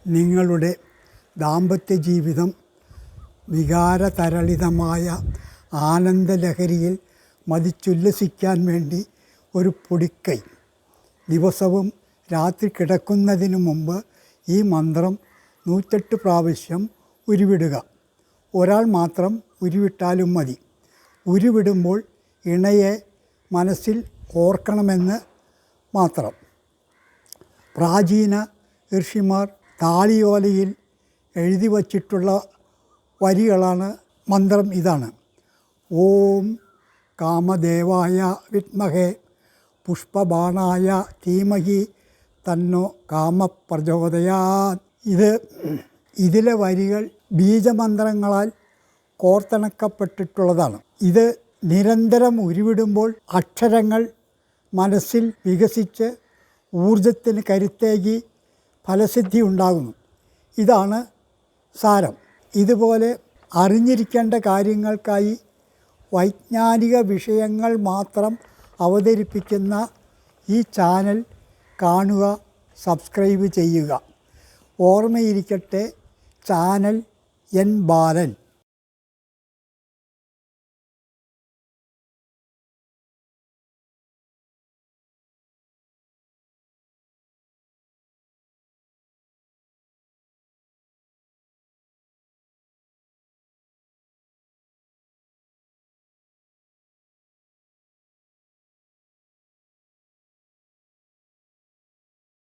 നിങ്ങളുടെ ദാമ്പത്യ ജീവിതം വികാരതരളിതമായ ആനന്ദലഹരിയിൽ മതിച്ചുല്ലസിക്കാൻ വേണ്ടി ഒരു പൊടിക്കൈ. ദിവസവും രാത്രി കിടക്കുന്നതിന് മുമ്പ് ഈ മന്ത്രം 108 പ്രാവശ്യം ഉരുവിടുക. ഒരാൾ മാത്രം ഉരുവിട്ടാലും മതി. ഉരുവിടുമ്പോൾ ഇണയെ മനസ്സിൽ ഓർക്കണമെന്ന് മാത്രം. പ്രാചീന ഋഷിമാർ താളിയോലയിൽ എഴുതി വച്ചിട്ടുള്ള വരികളാണ് മന്ത്രം ഇതാണ്. ഓം കാമദേവായ വിദ്മഹേ പുഷ്പബാണായ ധീമഹി തന്നോ കാമപ്രചോദയാത്. ഇതിലെ വരികൾ ബീജമന്ത്രങ്ങളാൽ കോർത്തിണക്കപ്പെട്ടിട്ടുള്ളതാണ്. ഇത് നിരന്തരം ഉരുവിടുമ്പോൾ അക്ഷരങ്ങൾ മനസ്സിൽ വികസിച്ച് ഊർജത്തിന് കരുത്തേകി ഫലസിദ്ധി ഉണ്ടാകുന്നു. ഇതാണ് സാരം. ഇതുപോലെ അറിഞ്ഞിരിക്കേണ്ട കാര്യങ്ങൾക്കായി വൈജ്ഞാനിക വിഷയങ്ങൾ മാത്രം അവതരിപ്പിക്കുന്ന ഈ ചാനൽ കാണുക, സബ്സ്ക്രൈബ് ചെയ്യുക. ഓർമ്മയിരിക്കട്ടെ, ചാനൽ എൻ ബാലൻ.